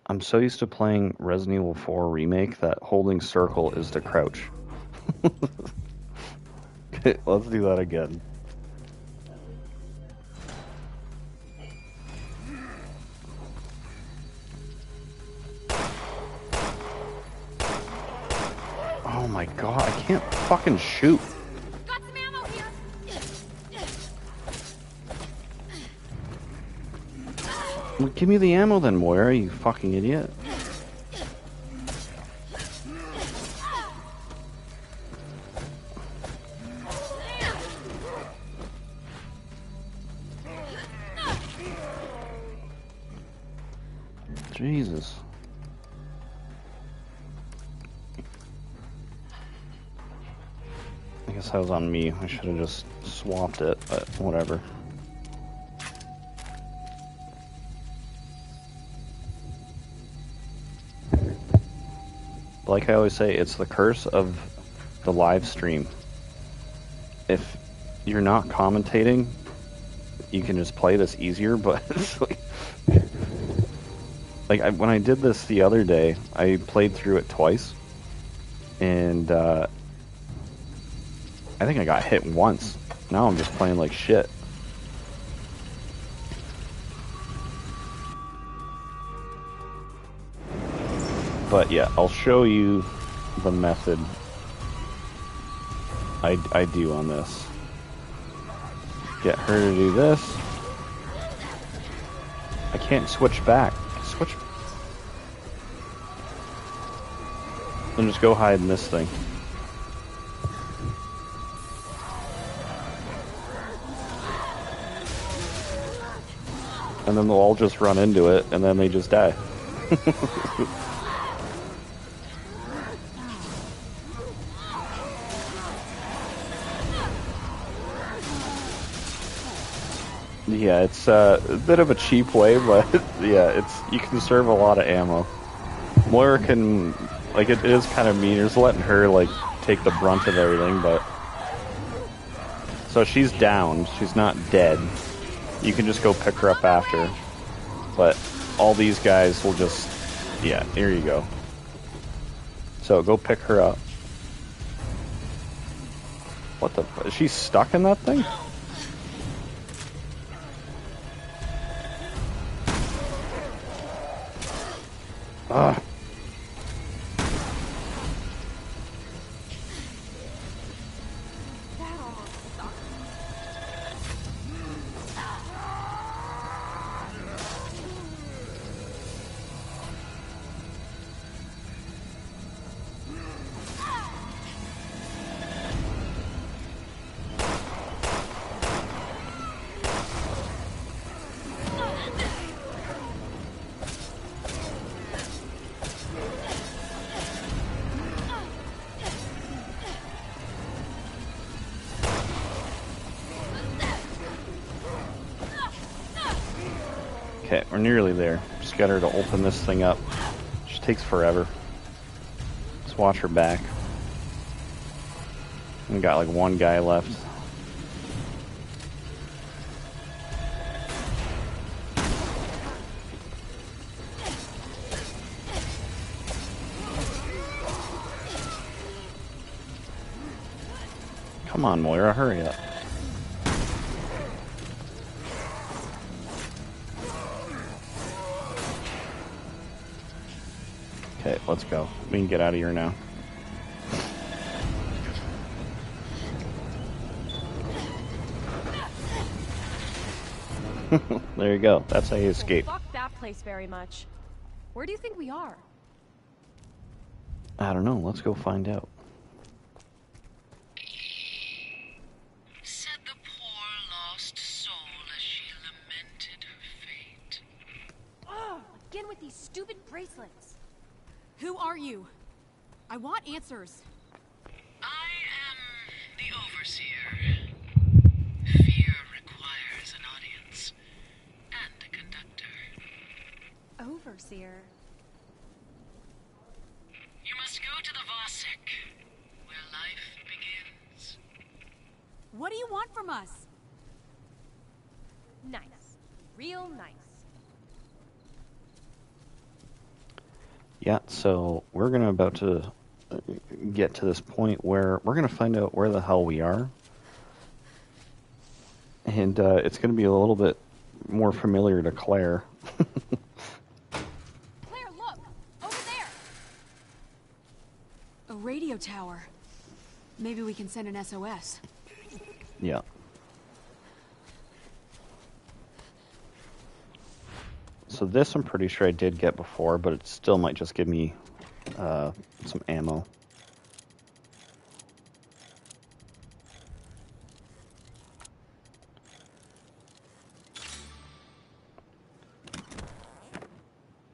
I'm so used to playing Resident Evil 4 Remake that holding circle is to crouch. Okay, let's do that again. Oh my god, I can't fucking shoot. Got some ammo here. Well, give me the ammo then, Moira, you fucking idiot. Jesus. I guess that was on me. I should have just swapped it, but whatever. Like I always say, it's the curse of the live stream. If you're not commentating, you can just play this easier, but it's when I did this the other day, I played through it twice, and I think I got hit once. Now I'm just playing like shit. But yeah, I'll show you the method I do on this. Get her to do this. I can't switch back. Switch. Then just go hide in this thing. And then they'll all just run into it, and then they just die. Yeah, it's a bit of a cheap way, but yeah, you can conserve a lot of ammo. Moira can, like, it is kind of mean, just letting her, like, take the brunt of everything, but... So she's down, she's not dead. You can just go pick her up after. But all these guys will just... Yeah, here you go. So go pick her up. What the... Is she stuck in that thing? Ugh. Okay, we're nearly there. Just got her to open this thing up. She takes forever. Let's watch her back. We got like one guy left. Come on, Moira, hurry up. Okay, let's go. We can get out of here now. There you go. That's how you escape. Fuck that place very much. Where do you think we are? I don't know. Let's go find out. Said the poor lost soul as she lamented her fate. Ugh! Again with these stupid bracelets. Who are you? I want answers. I am the Overseer. Fear requires an audience and a conductor. Overseer? You must go to the Vasek, where life begins. What do you want from us? Nice. Real nice. Yeah, so we're about to get to this point where we're going to find out where the hell we are. And it's going to be a little bit more familiar to Claire. Claire, look! Over there! A radio tower. Maybe we can send an SOS. Yeah. So this I'm pretty sure I did get before, but it still might just give me some ammo.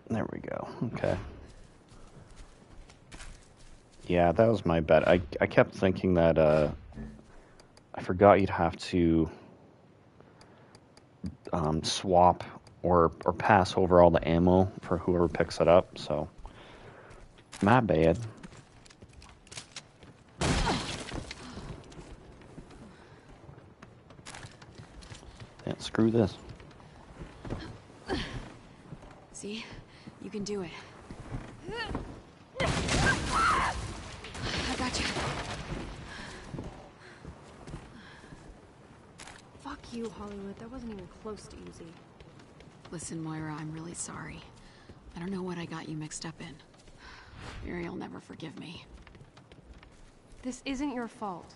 There we go. Okay. Yeah, that was my bet. I kept thinking that I forgot you'd have to swap or pass over all the ammo for whoever picks it up, so my bad. Yeah, screw this. See? You can do it. I got you. Fuck you, Hollywood. That wasn't even close to easy. Listen, Moira, I'm really sorry. I don't know what I got you mixed up in. Fury'll never forgive me. This isn't your fault.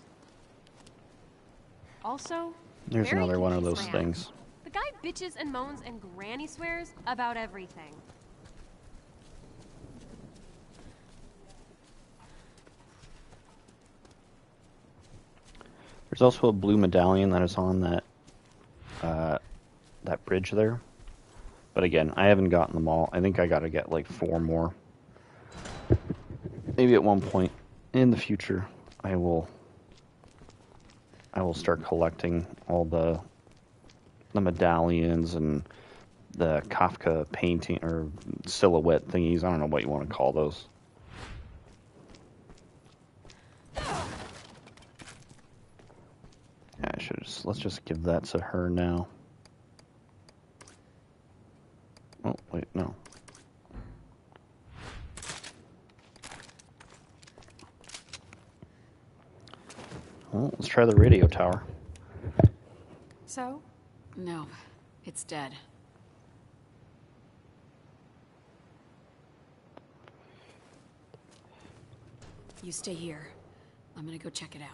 Also, There's Barry another can one of kiss those my things. ass. The guy bitches and moans and granny swears about everything. There's also a blue medallion that is on that that bridge there. But again, I haven't gotten them all. I think I gotta get like 4 more. Maybe at one point in the future, I will start collecting all the medallions and the Kafka painting or silhouette thingies. I don't know what you want to call those. Yeah, let's just give that to her now. Oh, wait, no. Well, let's try the radio tower. So? No, it's dead. You stay here. I'm gonna go check it out.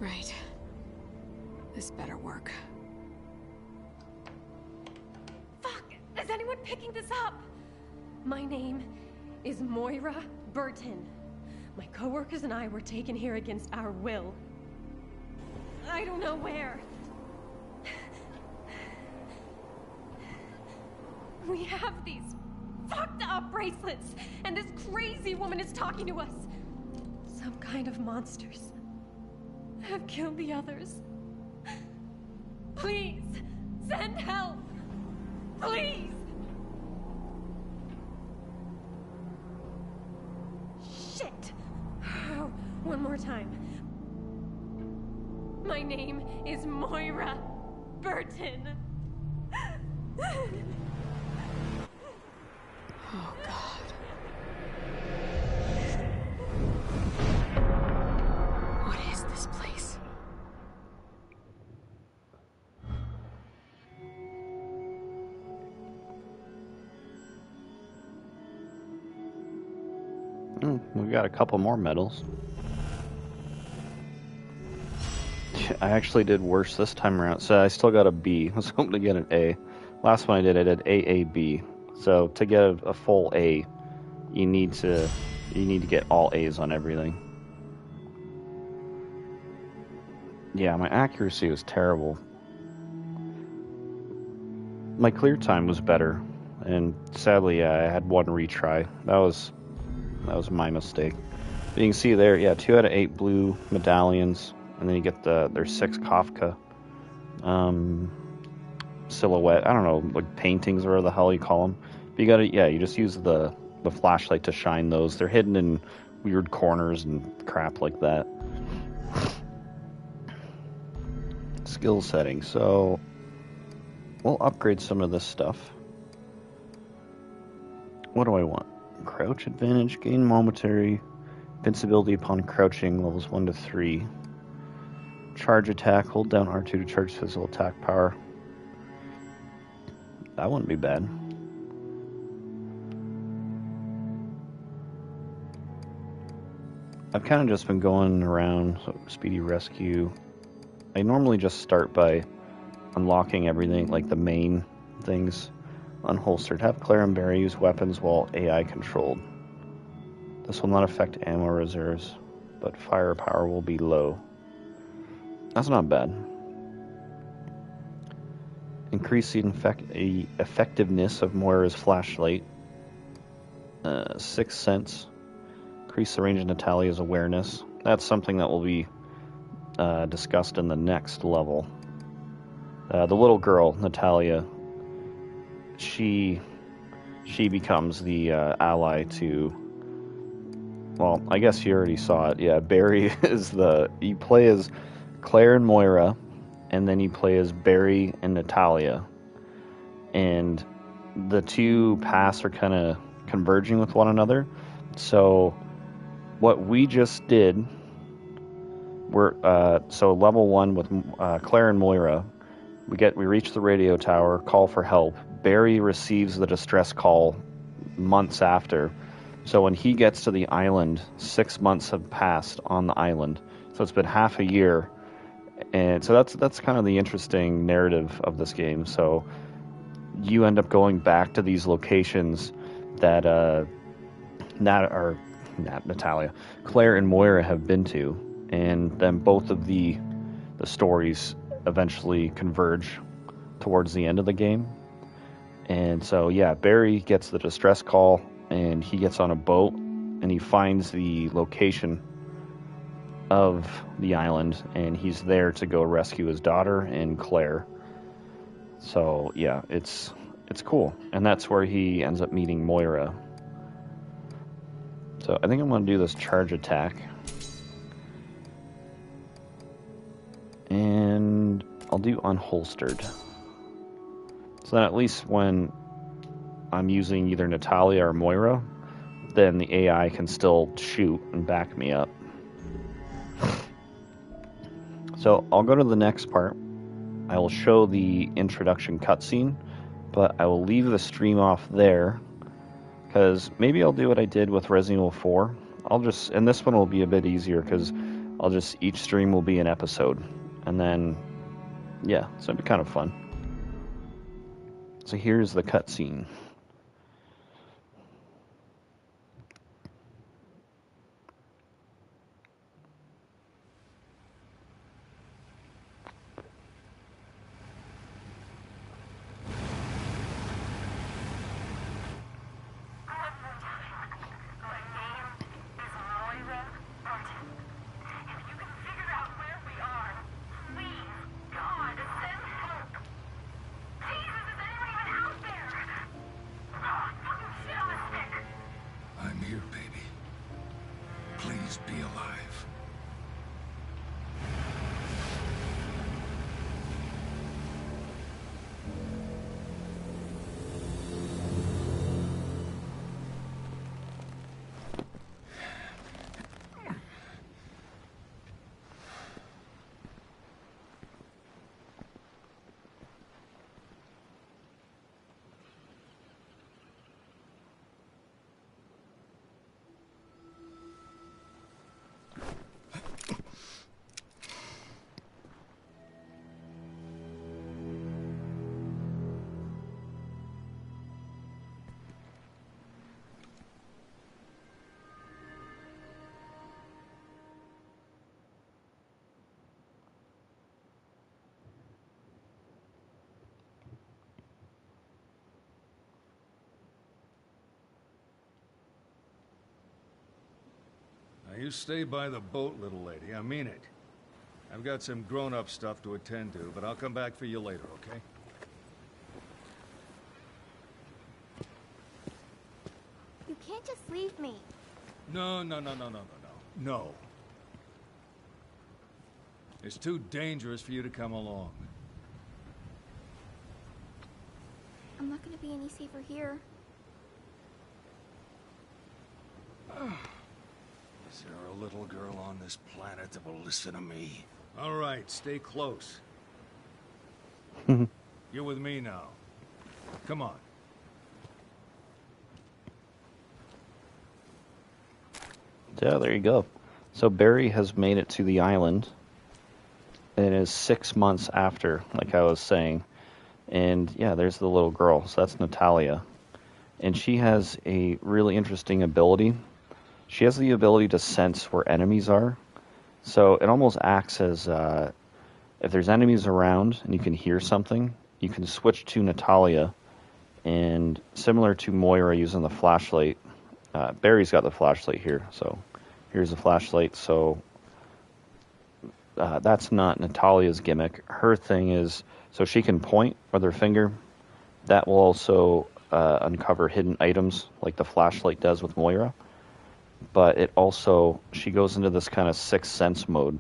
Right. This better work. Fuck! Is anyone picking this up? My name is Moira Burton. My coworkers and I were taken here against our will. I don't know where. We have these fucked up bracelets, and this crazy woman is talking to us. Some kind of monsters have killed the others. Please, send help! Please! Shit! Oh, one more time. My name is Moira Burton. Oh, God. What is this place? We got a couple more medals. I actually did worse this time around, so I still got a B. I was hoping to get an A. Last one I did AAB. So to get a full A, you need to get all A's on everything. Yeah, my accuracy was terrible. My clear time was better, and sadly, I had one retry. That was my mistake. But you can see there, yeah, 2 out of 8 blue medallions, and then you get there's 6 Kafka silhouette. I don't know, like paintings or whatever the hell you call them. But you just use the flashlight to shine those. They're hidden in weird corners and crap like that. Skill settings. So we'll upgrade some of this stuff. What do I want? Crouch advantage, gain momentary invincibility upon crouching, levels 1 to 3. Charge attack, hold down R2 to charge physical attack power. That wouldn't be bad. I've kind of just been going around, so speedy rescue. I normally just start by unlocking everything, like the main things. Unholstered. Have Claire and Barry use weapons while AI controlled. This will not affect ammo reserves, but firepower will be low. That's not bad. Increase the effectiveness of Moira's flashlight. 6 cents. Increase the range of Natalia's awareness. That's something that will be discussed in the next level. The little girl, Natalia, she becomes the ally to well, I guess you already saw it. Yeah, Barry is you play as Claire and Moira, and then you play as Barry and Natalia. And the two paths are kind of converging with one another. So what we just did, so level 1 with Claire and Moira, we reach the radio tower, call for help. Barry receives the distress call months after. So when he gets to the island, 6 months have passed on the island. So it's been half a year. And so that's kind of the interesting narrative of this game. So you end up going back to these locations that Natalia, Claire and Moira have been to, and then both of the stories eventually converge towards the end of the game. And so yeah, Barry gets the distress call, and he gets on a boat, and he finds the location of the island, and he's there to go rescue his daughter and Claire. So yeah, it's cool, and that's where he ends up meeting Moira. So I think I'm going to do this charge attack, and I'll do unholstered. So then at least when I'm using either Natalia or Moira, then the AI can still shoot and back me up. So I'll go to the next part. I will show the introduction cutscene, but I will leave the stream off there, because maybe I'll do what I did with Resident Evil 4. And this one will be a bit easier, because each stream will be an episode. And then, yeah, so it'll be kind of fun. So here's the cutscene. I'm here, baby. Please be alive. You stay by the boat, little lady. I mean it. I've got some grown-up stuff to attend to, but I'll come back for you later, okay? You can't just leave me. No. No. It's too dangerous for you to come along. I'm not gonna be any safer here. Is there a little girl on this planet that will listen to me? All right, stay close. You're with me now. Come on. Yeah, there you go. So Barry has made it to the island, and it is 6 months after, like I was saying. And yeah, there's the little girl. So that's Natalia. And she has a really interesting ability. She has the ability to sense where enemies are. So it almost acts as if there's enemies around and you can hear something, you can switch to Natalia. And similar to Moira using the flashlight, Barry's got the flashlight here. So here's the flashlight. So that's not Natalia's gimmick. Her thing is, so she can point with her finger. That will also uncover hidden items like the flashlight does with Moira. but it also, she goes into this kind of sixth sense mode,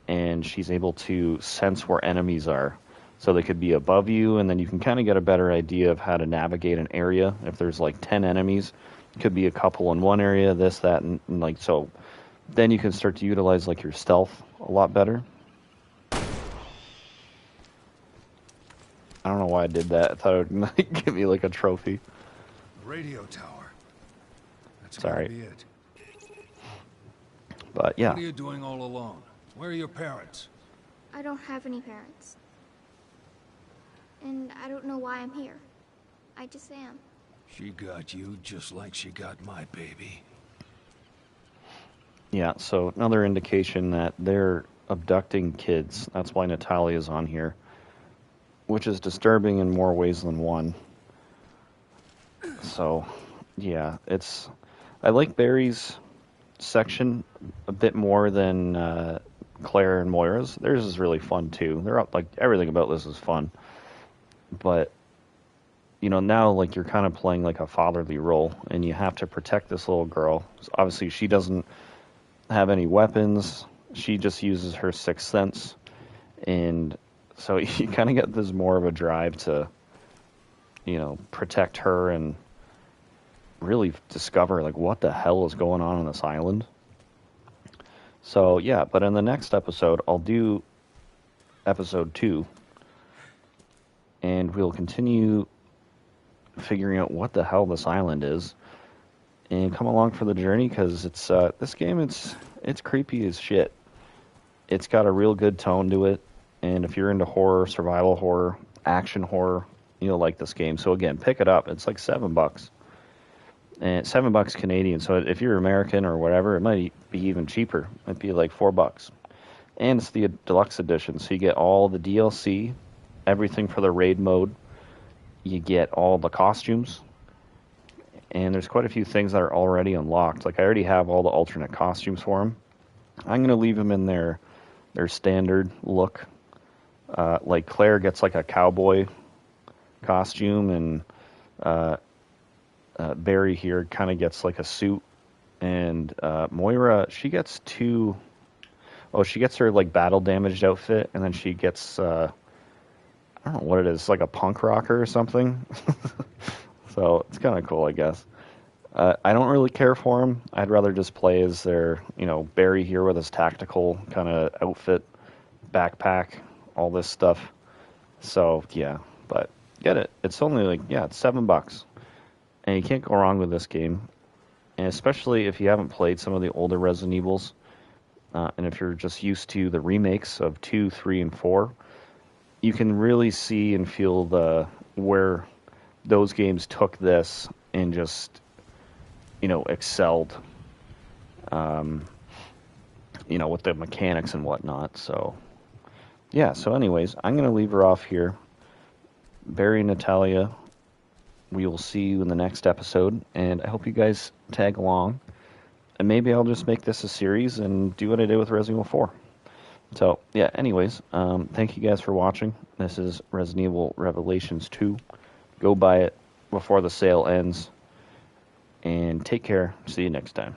and she's able to sense where enemies are. So they could be above you, and then you can kind of get a better idea of how to navigate an area. If there's like 10 enemies, it could be a couple in one area, this, that, and like, so then you can start to utilize like your stealth a lot better. I don't know why I did that. I thought it would give me like a trophy. Radio tower. That's Sorry. gotta be it. But yeah. What are you doing all alone? Where are your parents? I don't have any parents. And I don't know why I'm here. I just am. She got you just like she got my baby. Yeah, so another indication that they're abducting kids. That's why Natalia's on here, which is disturbing in more ways than one. So, yeah, it's... I like Barry's section a bit more than Claire and Moira's. Theirs is really fun, too. They're up, like, everything about this is fun. But, you know, now, like, you're kind of playing, like, a fatherly role, and you have to protect this little girl. Obviously, she doesn't have any weapons. She just uses her sixth sense. And so you kind of get this more of a drive to, you know, protect her and really discover, like, what the hell is going on this island. So, yeah, but in the next episode, I'll do episode 2. And we'll continue figuring out what the hell this island is. And come along for the journey, because it's this game, it's creepy as shit. It's got a real good tone to it. And if you're into horror, survival horror, action horror, you'll like this game. So again, pick it up. It's like $7. And $7 Canadian. So if you're American or whatever, it might be even cheaper. It might be like $4. And it's the deluxe edition. So you get all the DLC, everything for the raid mode. You get all the costumes. And there's quite a few things that are already unlocked. Like I already have all the alternate costumes for them. I'm going to leave them in their standard look. Like Claire gets like a cowboy costume, and Barry here kind of gets like a suit, and Moira, she gets she gets her like battle damaged outfit, and then she gets I don't know what it is, like a punk rocker or something. So it's kind of cool, I guess. I don't really care for him. I'd rather just play as their, Barry here with his tactical kind of outfit, backpack, all this stuff. So, yeah, but get it. It's only it's $7. And you can't go wrong with this game. And especially if you haven't played some of the older Resident Evils, and if you're just used to the remakes of 2, 3, and 4, you can really see and feel where those games took this and just, excelled, with the mechanics and whatnot. So, yeah, so anyways, I'm going to leave her off here. Barry and Natalia, we will see you in the next episode, and I hope you guys tag along. And maybe I'll just make this a series and do what I did with Resident Evil 4. So, yeah, anyways, thank you guys for watching. This is Resident Evil Revelations 2. Go buy it before the sale ends. And take care. See you next time.